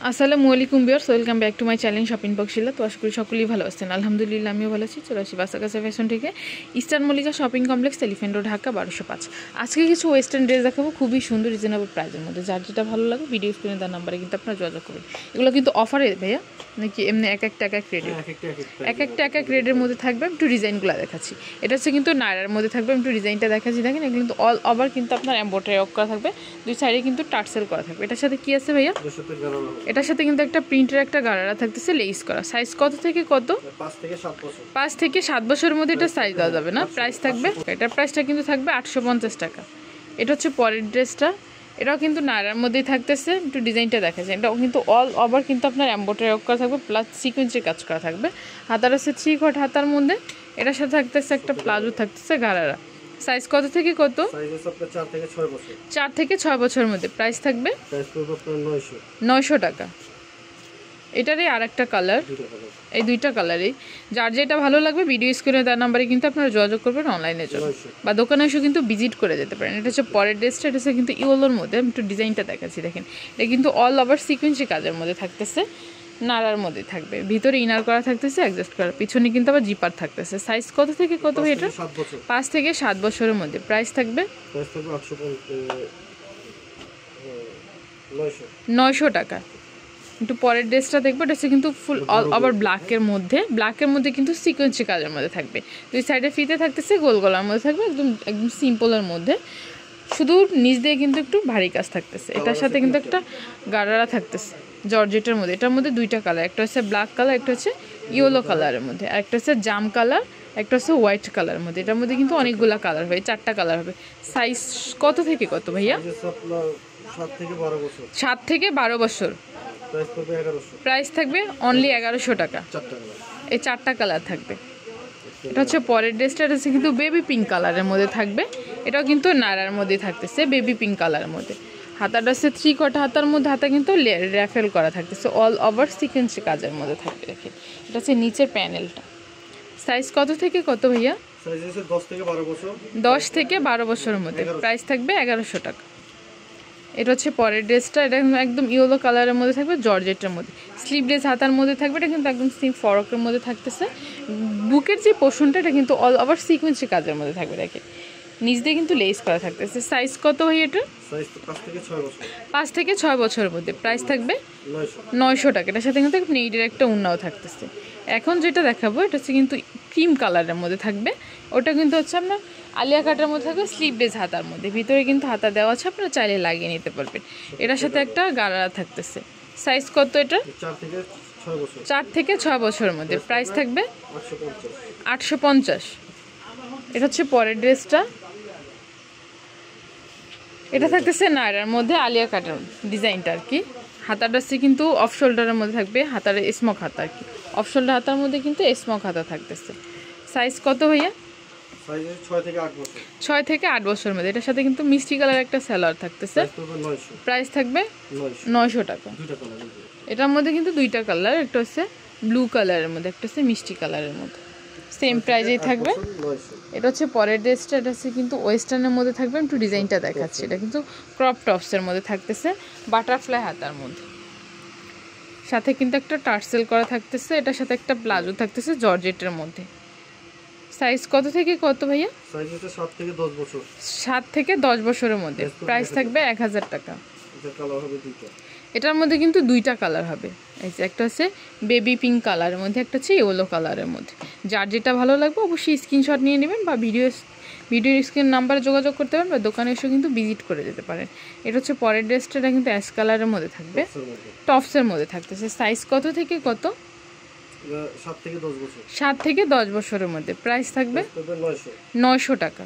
আসসালামু আলাইকুম viewers, welcome back to my channel shopping বক্সিলা। তো আশা করি সকলেই ভালো আছেন। আলহামদুলিল্লাহ আমিও ভালো আছি। চলে আসি বাসাকাছে ফ্যাশন থেকে, eastern Mallika shopping complex, elephant road, Dhaka 1205। আজকে কিছু ওয়েস্টার্ন ড্রেস দেখাবো খুবই সুন্দর রিজনেবল প্রাইসের মধ্যে। যার যেটা ভালো লাগে ভিডিও স্ক্রিনে তার নাম্বারে কিন্তু আপনারা যোগাযোগ করবেন। এগুলো কিন্তু অফারে ভাইয়া, নাকি এমনি এক একটা রেটের? এক একটা রেটের মধ্যে থাকবে। একটু ডিজাইনগুলো দেখাচ্ছি। এটা হচ্ছে কিন্তু নায়রার মধ্যে থাকবে। একটু ডিজাইনটা দেখাচ্ছি, দেখেন এগুলো কিন্তু অল ওভার কিন্তু আপনার এমব্রয়ডারি ওয়ার্ক করা থাকবে, দুই সাইডে কিন্তু টার্সেল করা থাকবে। এটার সাথে কি আছে ভাইয়া? এটার সাথে কিন্তু একটা প্রিন্টের একটা গারারা থাকতেছে লেস করা। সাইজ কত থেকে কত? 5 থেকে 7 বছরের মধ্যে এটা সাইজ দেওয়া যাবে না। প্রাইস থাকবে, এটার প্রাইসটা কিন্তু থাকবে 850 টাকা। এটা হচ্ছে পরের ড্রেসটা, এটাও কিন্তু নায়রার মধ্যেই থাকতেছে। একটু ডিজাইনটা দেখাচ্ছে। এটাও কিন্তু অল ওভার কিন্তু আপনার এমব্রয়ডারি ওয়ার্ক করা থাকবে, প্লাস সিকোয়েন্সের কাজ করা থাকবে। হাতার আছে 3 কোয়ার্ট হাতার মধ্যে। এটার সাথে থাকতেছে একটা প্লাজো থাকতেছে গারারা। সাইজ কত থেকে কত? 4 থেকে 6 বছরের মধ্যে। প্রাইস থাকবে 900 টাকা। এটারই আর একটা কালার, এই দুইটা কালারই। যার যেটা ভালো লাগবে ভিডিও স্ক্রিনে তার নাম্বারে কিন্তু আপনারা যোগাযোগ করবেন অনলাইনের জন্য, বা দোকানে এসে কিন্তু ভিজিট করে যেতে পারেন। এটা হচ্ছে পরের ড্রেসটা, এটা হচ্ছে কিন্তু ইয়েলোর মধ্যে। আমি একটু ডিজাইনটা দেখাচ্ছি, দেখেন এটা কিন্তু অল ওভার সিকোয়েন্সি কাজের মধ্যে থাকতেছে, নাড়ার মধ্যে থাকবে, ভিতরে ইনার করা থাকতেছে, অ্যাডজাস্ট করা, পিছনে কিন্তু আবার জিপার থাকতেছে। সাইজ কত থেকে কত ভাই এটা? 5 থেকে 7 বছরের মধ্যে। প্রাইস থাকবে 900 টাকা। একটু পরের ড্রেসটা দেখবো, এটা হচ্ছে কিন্তু ফুল অল ওভার ব্ল্যাকের মধ্যে কিন্তু সিকোয়েন্সি কাজের মধ্যে থাকবে। দুই সাইডে ফিতে থাকতেছে, গোল গলার মধ্যে থাকবে, একদম সিম্পলের মধ্যে, শুধু নিচ দিয়ে কিন্তু একটু ভারী কাজ থাকতেছে। এটার সাথে কিন্তু একটা গারারা থাকতেছে জর্জেটের মধ্যে। এটার মধ্যে দুইটা কালার, একটা হচ্ছে ব্ল্যাক কালার, একটা হচ্ছে ইয়েলো কালারের মধ্যে, আর একটা হচ্ছে জাম কালার, একটা হচ্ছে হোয়াইট কালারের মধ্যে। এটার মধ্যে কিন্তু অনেকগুলো কালার হবে, 4টা কালার হবে। সাইজ কত থেকে কত ভাইয়া? 7 থেকে 12 বছর। প্রাইস থাকবে অনলি 1100 টাকা। এই 4টা কালার থাকবে। এটা হচ্ছে পরের ড্রেসটা, এটা হচ্ছে কিন্তু বেবি পিঙ্ক কালারের মধ্যে থাকবে। এটাও কিন্তু নায়রার মধ্যে থাকতেছে, বেবি পিঙ্ক কালারের মধ্যে। হাতাটা হচ্ছে 3 কোয়ার্ট হাতার মধ্যে, হাতা কিন্তু র্যাফেল করা থাকতেছে, অল ওভার সিকোয়েন্সি কাজের মধ্যে থাকবে। দেখেন এটা হচ্ছে নিচের প্যানেলটা। সাইজ কত থেকে কত ভাইয়া? 10 থেকে 12 বছরের মধ্যে। প্রাইস থাকবে 1100 টাকা। এটা হচ্ছে পরের ড্রেসটা, এটা একদম ইয়েলো কালারের মধ্যে থাকবে, জর্জেটের মধ্যে, স্লিভলেস হাতার মধ্যে থাকবে। এটা কিন্তু একদম সিম ফরকের মধ্যে থাকতেছে। বুকের যে পোর্শনটা এটা কিন্তু অল ওভার সিকোয়েন্সি কাজের মধ্যে থাকবে। দেখেন নিচ দিয়ে কিন্তু লেস করা থাকতেছে। সাইজ কত ভাই এটা? 5 থেকে 6 বছরের মধ্যে। প্রাইস থাকবে 900 টাকা। এটার সাথে কিন্তু নেইডের একটা উন্নাও থাকতেছে। এখন যেটা দেখাবো এটা হচ্ছে কিন্তু ক্রিম কালারের মধ্যে থাকবে। ওটা কিন্তু হচ্ছে আপনার আলিয়া কাটার মধ্যে থাকবে, স্লিভলেস হাতার মধ্যে, ভিতরে কিন্তু হাতা দেওয়া আছে, আপনারা চাইলে লাগিয়ে নিতে পারবেন। এটার সাথে একটা গারারা থাকতেছে। সাইজ কত এটা? 4 থেকে 6 বছরের মধ্যে। প্রাইস থাকবে 850। এটা হচ্ছে পরের ড্রেসটা, এটা থাকতেছে নায়রার মধ্যে, আলিয়া কাটার ডিজাইনটা আর কি। হাতাটা হচ্ছে কিন্তু অফ শোল্ডারের মধ্যে থাকবে, হাতার স্মোক হাতা আর কি। অফ শোল্ডার হাতার মধ্যে কিন্তু স্মোক হাতা থাকতেছে। সাইজ কত ভাইয়া? 6 থেকে 8 বছরের মধ্যে। এটার সাথে কিন্তু মিষ্টি কালার একটা সালোয়ার থাকতেছে। প্রাইস থাকবে 900 টাকা। এটার মধ্যে কিন্তু দুইটা কালার, একটা হচ্ছে ব্লু কালারের মধ্যে, একটা হচ্ছে মিষ্টি কালারের মধ্যে। সেম প্রাইজেই থাকবে। এটা হচ্ছে পরের ড্রেসটা, এটা হচ্ছে কিন্তু ওয়েস্টার্নের মধ্যে থাকবে। একটু ডিজাইনটা দেখাচ্ছি। এটা কিন্তু ক্রপ টপসের মধ্যে থাকতেছে, বাটারফ্লাই হাতার মধ্যে, সাথে কিন্তু একটা টার্সেল করা থাকতেছে। এটার সাথে একটা প্লাজো থাকতেছে জর্জেটের মধ্যে। সাইজ কত থেকে কত ভাইয়া? 7 থেকে 10 বছরের মধ্যে। প্রাইস থাকবে 1000 টাকা। এটার মধ্যে কিন্তু দুইটা কালার হবে, এই যে একটা হচ্ছে বেবি পিঙ্ক কালারের মধ্যে, একটা হচ্ছে ইয়েলো কালারের মধ্যে। যার যেটা ভালো লাগবে অবশ্যই স্ক্রিনশট নিয়ে নেবেন, বা ভিডিওর স্ক্রিন নাম্বারে যোগাযোগ করতে পারেন, বা দোকানে এসে কিন্তু ভিজিট করে যেতে পারেন। এটা হচ্ছে পরের ড্রেসটা, এটা কিন্তু অ্যাশ কালারের মধ্যে থাকবে, টপসের মধ্যে থাকতেছে। সাইজ কত থেকে কত? 7 থেকে 10 বছরের মধ্যে। প্রাইস থাকবে 900 টাকা।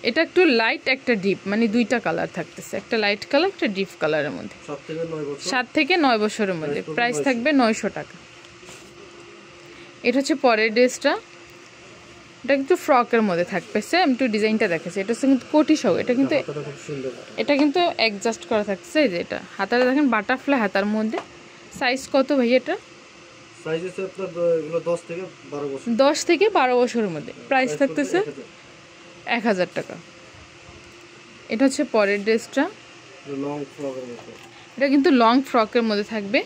এটা একটু লাইট একটা ডিপ, মানে দুইটা কালার থাকতেছে, একটা লাইট কালার, একটা ডিপ কালারের মধ্যে। 7 থেকে 9 বছরের মধ্যে। প্রাইস থাকবে 900 টাকা। এটা হচ্ছে পরের ড্রেসটা, এটা কিন্তু ফ্রকের মধ্যে থাকবে। সেম একটু ডিজাইনটা দেখাচ্ছে। এটা হচ্ছে কিন্তু কোটি সহ, এটা কিন্তু অ্যাডজাস্ট করা থাকছে। এই যে এটা হাতাটা দেখেন বাটারফ্লাই হাতার মধ্যে। সাইজ কত ভাই এটা? 10 থেকে 12 বছরের মধ্যে। প্রাইস থাকতেছে 1000 টাকা। এটা হচ্ছে পরের ড্রেসটা, লং ফ্রকের মতো। এটা কিন্তু লং ফ্রকের মধ্যে থাকবে,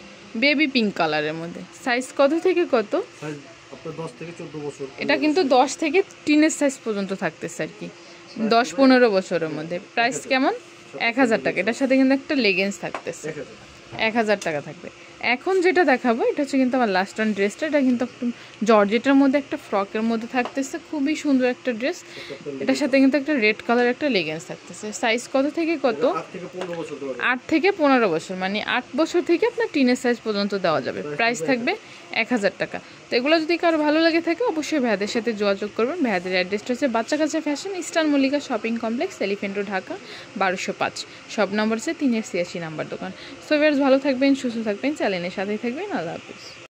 বেবি পিঙ্ক কালারের মধ্যে। সাইজ কত থেকে কত? সাইজ আপনার 10 থেকে 14 বছর। এটা কিন্তু 10 থেকে টিনের সাইজ পর্যন্ত থাকতেছে আর কি, 10-15 বছরের মধ্যে। প্রাইস কেমন? 1000 টাকা। এটার সাথে কিন্তু একটা লেগিংস থাকতেছে, 1000 টাকা থাকবে। এখন যেটা দেখাবো এটা হচ্ছে কিন্তু আমার লাস্ট অন ড্রেসটা। এটা কিন্তু একটু জর্জেটের মধ্যে একটা ফ্রকের মধ্যে থাকতেছে, খুবই সুন্দর একটা ড্রেস। এটার সাথে কিন্তু একটা রেড কালার একটা লেগিংস থাকতেছে। সাইজ কত থেকে কত? 8 থেকে 15 বছর। 8 থেকে 15 বছর, মানে 8 বছর থেকে আপনার টিনের সাইজ পর্যন্ত দেওয়া যাবে। প্রাইস থাকবে 1000 টাকা। তো এগুলো যদি কারো ভালো লাগে থাকে অবশ্যই ভাইয়াদের সাথে যোগাযোগ করবেন। ভাইয়াদের অ্যাড্রেসটা হচ্ছে বাচ্চা কাচ্চা fashion, eastern Mallika shopping complex, elephant road, Dhaka 1205। সব নম্বর হচ্ছে 386 নাম্বার দোকান। সো ভিউয়ার্স, ভালো থাকবেন, সুস্থ থাকবেন, চ্যানেলের সাথেই থাকবেন। আল্লাহ হাফিজ।